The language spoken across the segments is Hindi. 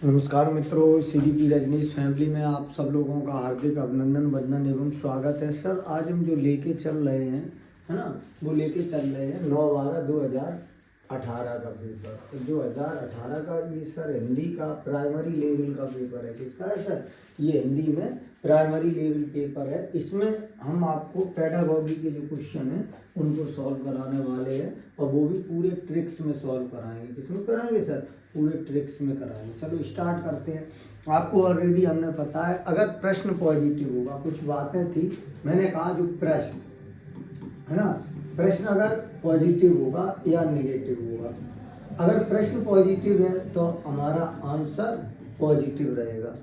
नमस्कार मित्रों, सीडीपी रजनीश फैमिली में आप सब लोगों का हार्दिक अभिनंदन वंदन एवं स्वागत है। सर आज हम जो लेके चल रहे हैं, है ना, वो लेके चल रहे हैं 9/12/2018 का पेपर। तो 2018 का ये सर हिंदी का प्राइमरी लेवल का पेपर है। किसका है सर? ये हिंदी में प्राइमरी लेवल पेपर है। इसमें हम आपको पेडागॉजी के जो क्वेश्चन हैं उनको सॉल्व कराने वाले हैं, और वो भी पूरे ट्रिक्स में सॉल्व कराएंगे। किसमें कराएंगे सर? पूरे ट्रिक्स में कराएंगे। चलो स्टार्ट करते हैं। आपको ऑलरेडी हमने पता है, अगर प्रश्न पॉजिटिव होगा, कुछ बातें थी मैंने कहा, जो प्रश्न है ना, प्रश्न अगर पॉजिटिव होगा या नेगेटिव होगा। अगर प्रश्न पॉजिटिव है तो हमारा आंसर पॉजिटिव रहेगा,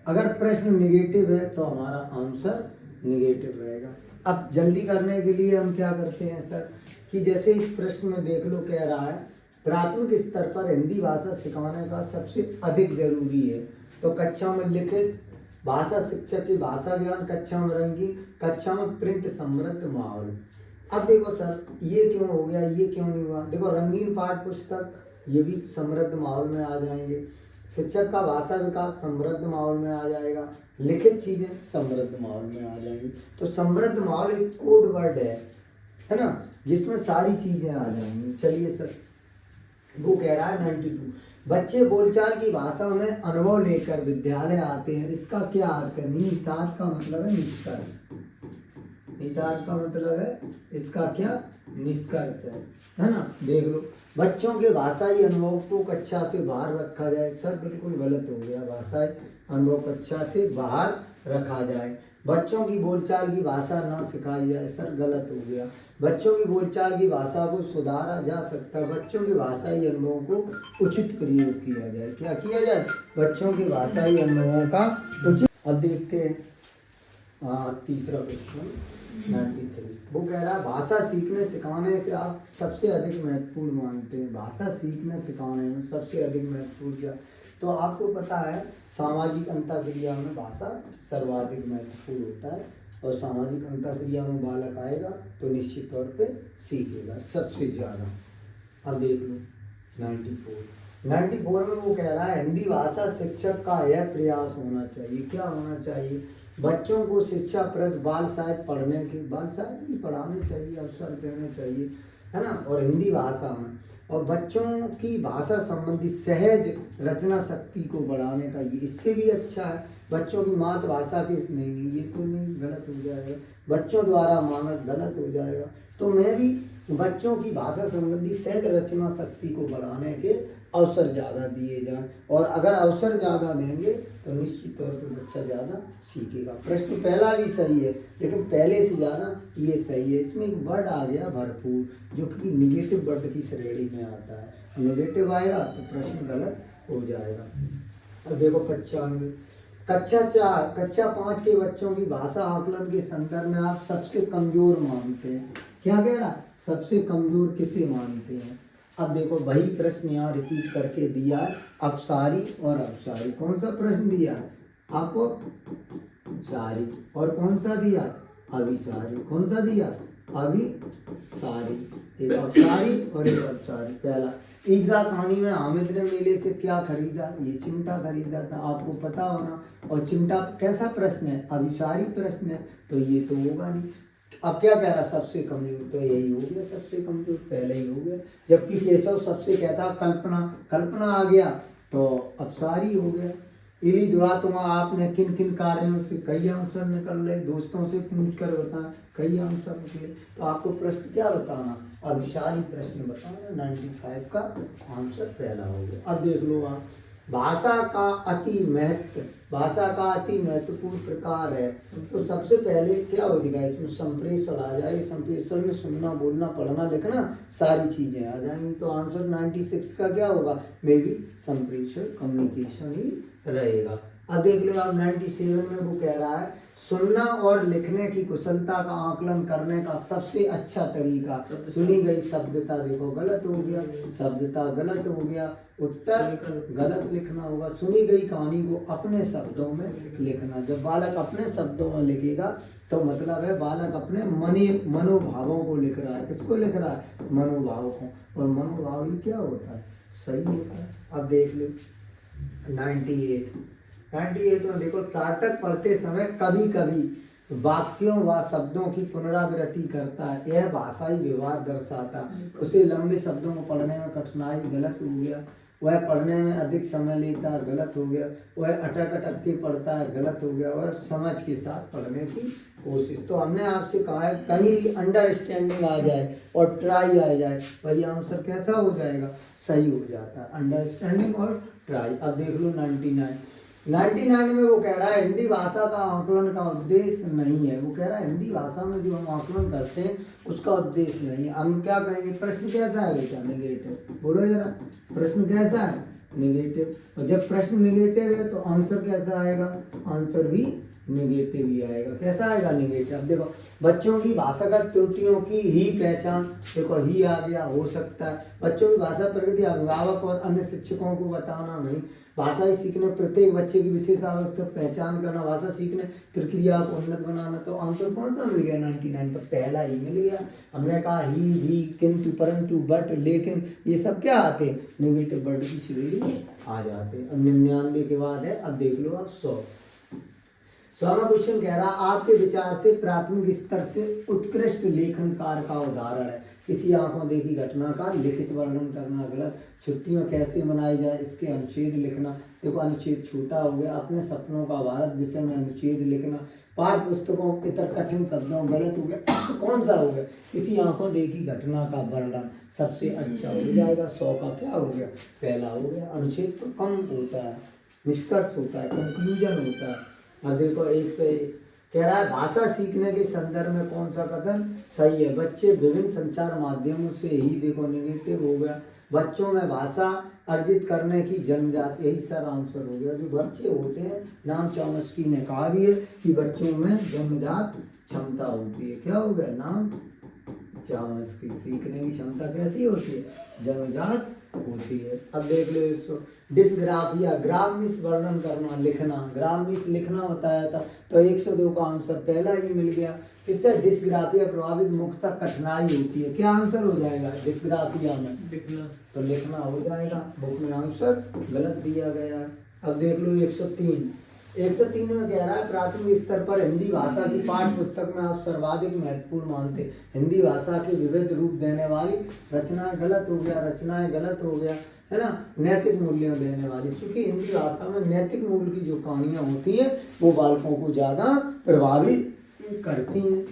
अगर प्रश्न नेगेटिव है तो हमारा आंसर नेगेटिव रहेगा। अब जल्दी करने के लिए हम क्या करते हैं सर, कि जैसे इस प्रश्न में देख लो, कह रहा है प्राथमिक स्तर पर हिंदी भाषा सिखाने का सबसे अधिक जरूरी है। तो कक्षा में लिखित भाषा शिक्षक की भाषा ज्ञान, कक्षा में रंगीन, कक्षा में प्रिंट समृद्ध माहौल। अब देखो सर, ये क्यों हो गया, ये क्यों नहीं हुआ? देखो, रंगीन पाठ पुस्तक ये भी समृद्ध माहौल में आ जाएंगे, शिक्षक का भाषा विकास समृद्ध माहौल में आ जाएगा, लिखित चीजें समृद्ध माहौल में आ जाएंगी। तो समृद्ध माहौल एक कोड वर्ड है ना, जिसमें सारी चीजें आ जाएंगी। चलिए सर, वो कह रहा है 92 बच्चे बोलचाल की भाषा में अनुभव लेकर विद्यालय आते हैं। इसका क्या अर्थ है? निहितार्थ का मतलब है निष्कर्ष। निहितार्थ का मतलब है इसका क्या? निष्कर्ष है ना। देख लो, बच्चों के भाषाई अनुभव को कक्षा से बाहर रखा जाए। सर बिल्कुल गलत हो गया, भाषाई अनुभव कक्षा से बाहर रखा जाए। बच्चों की बोलचाल की भाषा ना सिखाई जाए। सर गलत हो गया, बच्चों की बोलचाल की भाषा को सुधारा जा सकता है। बच्चों की भाषाई अनुभवों को उचित प्रयोग किया जाए। क्या किया जाए? बच्चों की भाषाई अनुभवों का उचित। अब देखते हैं तीसरा क्वेश्चन 93। वो कह रहा है भाषा सीखने सिखाने के आप सबसे अधिक महत्वपूर्ण मानते हैं। भाषा सीखने सिखाने में सबसे अधिक महत्वपूर्ण क्या? तो आपको पता है, सामाजिक अंतःक्रिया में भाषा सर्वाधिक महत्वपूर्ण होता है, और सामाजिक अंतःक्रिया में बालक आएगा तो निश्चित तौर पे सीखेगा सबसे ज़्यादा। अब देख लो 94 में वो कह रहा है हिंदी भाषा शिक्षक का यह प्रयास होना चाहिए। क्या होना चाहिए? बच्चों को शिक्षाप्रद बाल साहित्य पढ़ने के, बाल साहित्य भी पढ़ाने चाहिए, अवसर देने चाहिए, है ना, और हिंदी भाषा में, और बच्चों की भाषा संबंधी सहज रचना शक्ति को बढ़ाने का, ये इससे भी अच्छा है। बच्चों की मातृभाषा के, नहीं ये तो नहीं, गलत हो जाएगा। बच्चों द्वारा मानक, गलत हो जाएगा। तो मैं भी बच्चों की भाषा संबंधी सहज रचना शक्ति को बढ़ाने के अवसर ज़्यादा दिए जाएं, और अगर अवसर ज़्यादा देंगे तो निश्चित तौर पर बच्चा ज़्यादा सीखेगा। प्रश्न पहला भी सही है, लेकिन पहले से ज़्यादा ये सही है। इसमें एक वर्ड आ गया भरपूर, जो कि निगेटिव वर्ड की श्रेणी में आता है। निगेटिव आएगा तो प्रश्न गलत हो जाएगा। अब देखो 95, कक्षा 5 के बच्चों की भाषा आकलन के संदर्भ में आप सबसे कमजोर मानते हैं। क्या कह रहा? सबसे कमजोर किसे मानते हैं? अब देखो, वही प्रश्न यहाँ रिपीट करके दिया है, अपसारी और अपसारी। कौन सा प्रश्न दिया है आपको? सारी। और कौन सा दिया? अभिसारी। कौन सा दिया? अभिसारी। एक अपसारी और एक अपसारी। पहला, ईदगाह कहानी में हामिद ने मेले से क्या खरीदा? ये चिमटा खरीदा था, आपको पता होना। और चिमटा कैसा प्रश्न है? अभिसारी प्रश्न है, तो ये तो होगा नहीं। अब क्या कह रहा? सबसे कमजोर, तो यही हो गया सबसे कमजोर, पहले ही हो गया। जबकि केशव सबसे कहता कल्पना, कल्पना आ गया तो अपसारी हो गया। इली दुरात्मा आपने किन किन कार्यों से, कई आंसर निकल रहे, दोस्तों से पूछ कर बताएं, कई आंसर निकले। तो आपको प्रश्न क्या बताना? अभिसारी प्रश्न बताना। 95 का आंसर पहला हो गया। अब देख लो आप, भाषा का अति महत्व, भाषा का अति महत्वपूर्ण प्रकार है। तो सबसे पहले क्या हो जाएगा इसमें? संप्रेषण आ जाए। संप्रेषण में सुनना, बोलना, पढ़ना, लिखना, सारी चीजें आ जाएंगी। तो आंसर 96 का क्या होगा? मे बी संप्रेषण, कम्युनिकेशन ही रहेगा। अब देख लो आप 97 में वो कह रहा है सुनना और लिखने की कुशलता का आकलन करने का सबसे अच्छा तरीका सुनी गई शब्दता। देखो गलत हो गया, शब्दता गलत हो गया, उत्तर गलत लिखना होगा। सुनी गई कहानी को अपने शब्दों में लिखना। जब बालक अपने शब्दों में लिखेगा तो मतलब है बालक अपने मनोभावों को लिख रहा है। किसको लिख रहा है? मनोभाव को। और मनोभाव ही क्या होता है? सही होता है। अब देख लो 98। 98 में देखो, कारटक पढ़ते समय कभी कभी वाक्यों व शब्दों की पुनरावृत्ति करता है, यह भाषाई व्यवहार दर्शाता, उसे लंबे शब्दों को पढ़ने में कठिनाई, गलत हो गया। वह पढ़ने में अधिक समय लेता है, गलत हो गया। वह अटक अटक के पढ़ता है, गलत हो गया। वह समझ के साथ पढ़ने की कोशिश। तो हमने आपसे कहा है कहीं भी अंडरस्टैंडिंग आ जाए और ट्राई आ जाए, वही आंसर कैसा हो जाएगा, सही हो जाता है, अंडरस्टैंडिंग और ट्राई। अब देख लो 99 में वो कह रहा है हिंदी भाषा का आकलन का उद्देश्य नहीं है। वो कह रहा है हिंदी भाषा में जो हम आकलन करते हैं उसका उद्देश्य नहीं है। हम क्या कहेंगे, प्रश्न कैसा है बेटा, नेगेटिव। बोलो जरा, प्रश्न कैसा है, नेगेटिव। और जब प्रश्न नेगेटिव है तो आंसर कैसा आएगा, आंसर भी नेगेटिव ही आएगा। कैसा आएगा, नेगेटिव। अब देखो, बच्चों की भाषागत त्रुटियों की ही पहचान, देखो ही आ गया, हो सकता है। बच्चों की भाषा प्रगति अभिभावक और अन्य शिक्षकों को बताना नहीं। भाषा सीखने प्रत्येक बच्चे की विशेष आवश्यकता पहचान करना, भाषा सीखने प्रक्रिया को उन्नत बनाना। तो आंसर कौन सा मिल गया 99 पर, पहला ही मिल गया। हमने कहा ही, भी, किंतु, परंतु, बट, लेकिन, ये सब क्या आते हैं, नेगेटिव वर्ड की श्रेणी आ जाते हैं। अब 99 के बाद है, अब देख लो आप 100। 100वां क्वेश्चन कह रहा, आपके विचार से प्राथमिक स्तर से उत्कृष्ट लेखन कार्य का उदाहरण है। किसी आंखों देखी घटना का लिखित वर्णन करना, गलत। छुट्टियां कैसे मनाई जाए, इसके अनुच्छेद लिखना। देखो, अनुच्छेद छोटा हो गया। अपने सपनों का भारत विषय में अनुच्छेद लिखना। पाठ्य पुस्तकों इतर कठिन शब्दों, गलत हो गया। कौन सा हो गया, किसी आंखों देखी घटना का वर्णन सबसे अच्छा हो जाएगा। 100 का क्या हो गया, पहला हो गया। अनुच्छेद तो कम होता है, निष्कर्ष होता है, कंक्लूजन होता है। अब देखो 101 कह रहा है भाषा सीखने के संदर्भ में कौन सा कथन सही है। बच्चे विभिन्न संचार माध्यमों से ही, देखो नेगेटिव हो गया। बच्चों में भाषा अर्जित करने की जन्मजात, यही सर आंसर हो गया। जो बच्चे होते हैं, नाम चॉम्स्की ने कहा भी है कि बच्चों में जन्मजात क्षमता होती है। क्या हो गया, नाम चॉम्स्की। सीखने की क्षमता कैसी होती है, जन्मजात होती है। अब देख लो 100 डिस्ग्राफिया, ग्राफ मीन्स वर्णन करना, लिखना। ग्राफ मीन्स लिखना बताया था, तो 102 का आंसर पहला ही मिल गया। इससे डिस्ग्राफिया प्रभावित मुख्यतः कठिनाई होती है। क्या आंसर हो जाएगा डिस्ग्राफिया में, लिखना। तो लिखना हो जाएगा, बुक में आंसर गलत दिया गया है। अब देख लो 103 में कह रहा है प्राथमिक स्तर पर हिंदी भाषा की पाठ्य पुस्तक में आप सर्वाधिक महत्वपूर्ण मानते। हिंदी भाषा के विविध रूप देने वाली रचनाएं, गलत हो गया। रचनाएं गलत हो गया, है ना। नैतिक मूल्यों देने वाली, क्योंकि हिंदी भाषा में नैतिक मूल्य की जो कहानियां होती हैं वो बालकों को ज्यादा प्रभावित करती हैं।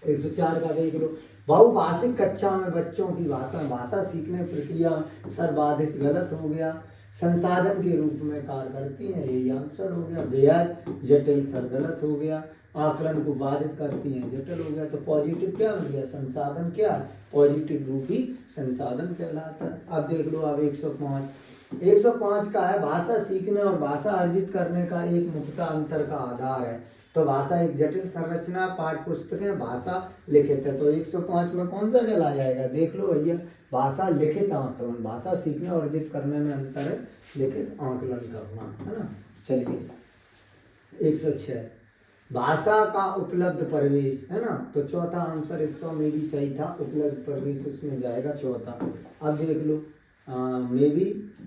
104 का देख लो, बहुभाषिक कक्षा में बच्चों की भाषा सीखने प्रक्रिया में सर्वाधिक, गलत हो गया। संसाधन के रूप में कार्य करती हैं, यही आंसर हो गया। बेहद जटिल, सर गलत हो गया। आकलन को बाधित करती हैं, जटिल हो गया। तो पॉजिटिव क्या मिल गया, संसाधन क्या है, पॉजिटिव रूप ही संसाधन कहलाता है। अब देख लो, अब 105 का है भाषा सीखने और भाषा अर्जित करने का एक मुख्य अंतर का आधार है। तो भाषा एक जटिल संरचना, पाठ्य पुस्तकें, भाषा लिखित है। तो 105 में कौन सा चला जाएगा, देख लो भैया, भाषा लिखित आकलन। भाषा सीखने और अर्जित करने में अंतर है, लिखित आकलन करना, है ना। चलिए 106 भाषा का उपलब्ध प्रवेश, है ना। तो चौथा आंसर इसका में भी सही था, उपलब्ध प्रवेश उसमें जाएगा चौथा। अब देख लो मे भी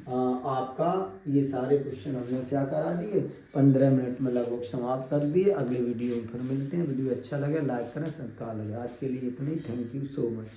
आपका ये सारे क्वेश्चन हमने क्या करा दिए, 15 मिनट में लगभग समाप्त कर दिए। अगले वीडियो में फिर मिलते हैं। वीडियो अच्छा लगे लाइक करें, सब्सक्राइब लगे। आज के लिए इतना ही, थैंक यू सो मच।